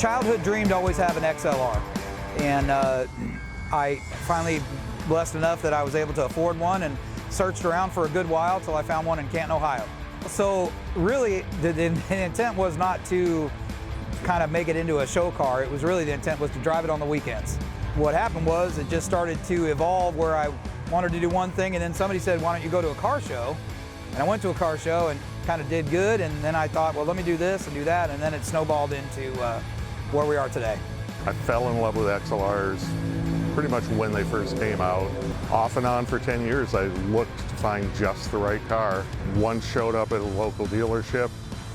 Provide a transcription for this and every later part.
childhood dream to always have an XLR, and I finally blessed enough that I was able to afford one and searched around for a good while till I found one in Canton, Ohio. So really the intent was not to kind of make it into a show car. It was really the intent was to drive it on the weekends. What happened was it just started to evolve where I wanted to do one thing, and then somebody said, why don't you go to a car show? And I went to a car show and kind of did good, and then I thought, well, let me do this and do that, and then it snowballed into where we are today. I fell in love with XLRs pretty much when they first came out. Off and on for 10 years, I looked to find just the right car. One showed up at a local dealership,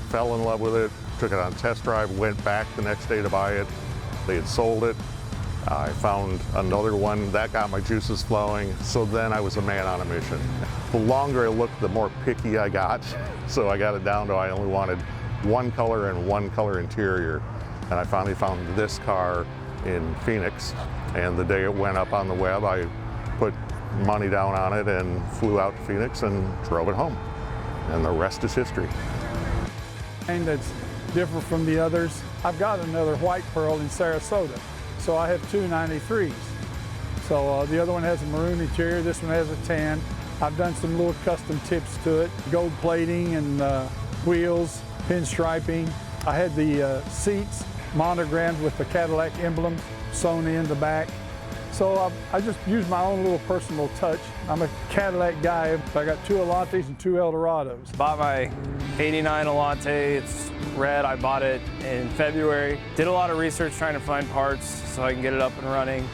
fell in love with it, took it on test drive, went back the next day to buy it. They had sold it. I found another one that got my juices flowing, so then I was a man on a mission. The longer I looked, the more picky I got, so I got it down to I only wanted one color and one color interior. And I finally found this car in Phoenix, and the day it went up on the web, I put money down on it and flew out to Phoenix and drove it home. And the rest is history. And that's different from the others. I've got another white pearl in Sarasota. So I have two 93s. So the other one has a maroon interior, this one has a tan. I've done some little custom tips to it, gold plating and wheels, pinstriping. I had the seats monogrammed with the Cadillac emblem sewn in the back. So I just use my own little personal touch. I'm a Cadillac guy. I got two Allantes and two Eldorados. Bought my '89 Allante, it's red. I bought it in February. Did a lot of research trying to find parts so I can get it up and running.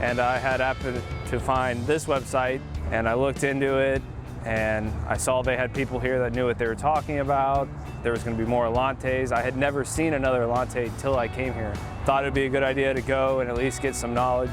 And I had happened to find this website, and I looked into it, and I saw they had people here that knew what they were talking about. There was going to be more Allantes. I had never seen another Allante till I came here. Thought it'd be a good idea to go and at least get some knowledge.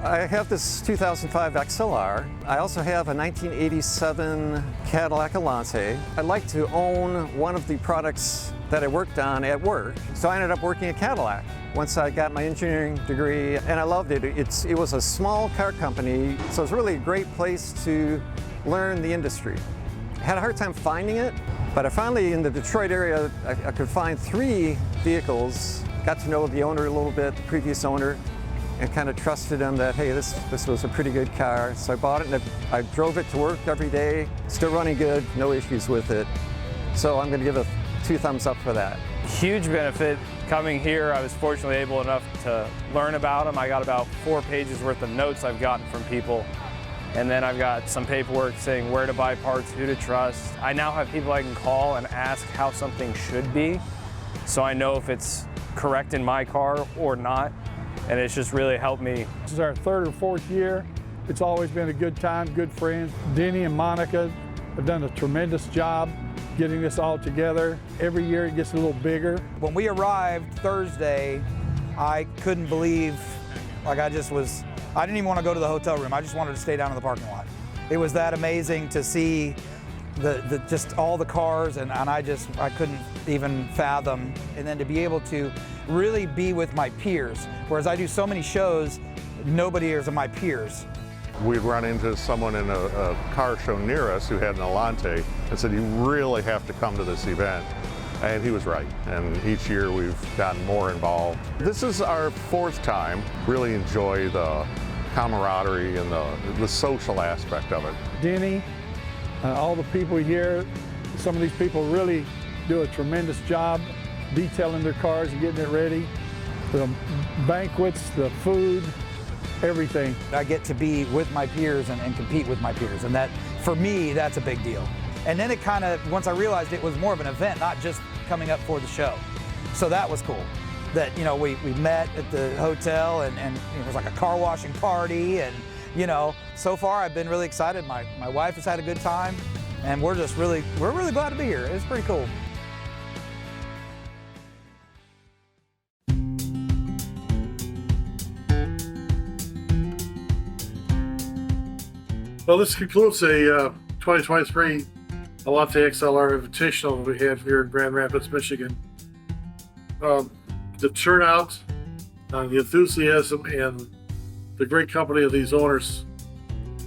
I have this 2005 XLR. I also have a 1987 Cadillac Allante. I'd like to own one of the products that I worked on at work. So I ended up working at Cadillac once I got my engineering degree, and I loved it. It was a small car company, so it's really a great place to learn the industry. I had a hard time finding it, but I finally, in the Detroit area, I could find 3 vehicles, got to know the owner a little bit, the previous owner, and kind of trusted him that, hey, this was a pretty good car. So I bought it, and I drove it to work every day, still running good, no issues with it. So I'm going to give it 2 thumbs up for that. Huge benefit coming here. I was fortunately able enough to learn about them. I got about 4 pages worth of notes I've gotten from people. And then I've got some paperwork saying where to buy parts, who to trust. I now have people I can call and ask how something should be, so I know if it's correct in my car or not. And it's just really helped me. This is our 3rd or 4th year. It's always been a good time, good friends. Denny and Monica have done a tremendous job getting this all together. Every year it gets a little bigger. When we arrived Thursday, I couldn't believe, like I didn't even want to go to the hotel room. I just wanted to stay down in the parking lot. It was that amazing to see just all the cars, and I couldn't even fathom. And then to be able to really be with my peers, whereas I do so many shows, nobody is my peers. We'd run into someone in a car show near us who had an Allante and said, you really have to come to this event. And he was right, and each year we've gotten more involved. This is our 4th time. Really enjoy the camaraderie and the social aspect of it. Denny, all the people here, some of these people really do a tremendous job detailing their cars and getting it ready. The banquets, the food, everything. I get to be with my peers and compete with my peers, and that, for me, that's a big deal. And then it kind of, once I realized it was more of an event, not just coming up for the show. So that was cool. That, you know, we met at the hotel, and it was like a car washing party, and, you know, so far I've been really excited. My wife has had a good time, and we're really glad to be here. It's pretty cool. Well, this concludes a 2023 Allante XLR Invitational we have here in Grand Rapids, Michigan. The turnout, the enthusiasm, and the great company of these owners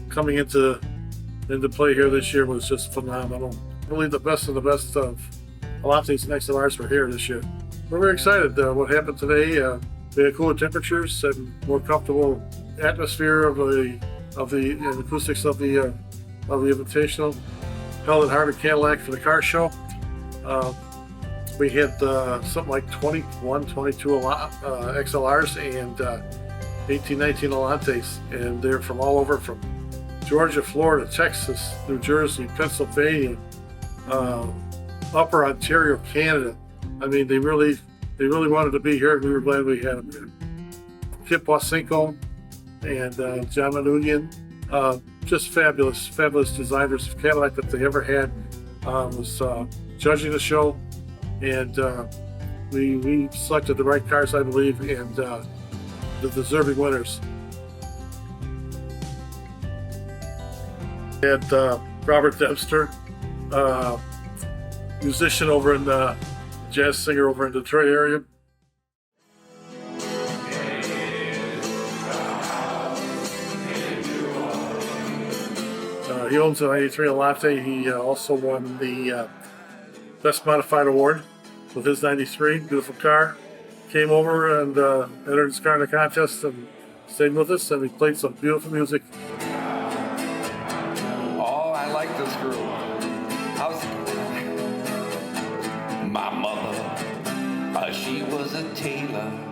coming into play here this year was just phenomenal. I believe the best of Allantes and XLRs were here this year. we're very excited. What happened today, we had cooler temperatures and more comfortable atmosphere of the acoustics of the Invitational. Held at Harvard Cadillac for the car show. We had something like 21, 22 XLRs and 18, 19 Allantes, and they're from all over, from Georgia, Florida, Texas, New Jersey, Pennsylvania, Upper Ontario, Canada. I mean, they really wanted to be here, and we were glad we had them here. Kip Wasinko and John Manoogian, just fabulous designers of Cadillac that they ever had. Was judging the show, and we selected the right cars, I believe, and the deserving winners. And Robert Dempster, musician over in jazz singer over in the Detroit area. He owns a 93 Allante. He also won the Best Modified Award with his 93. Beautiful car. Came over and entered his car in the contest and stayed with us, and he played some beautiful music. Oh, I like this group. How's my mother? She was a tailor.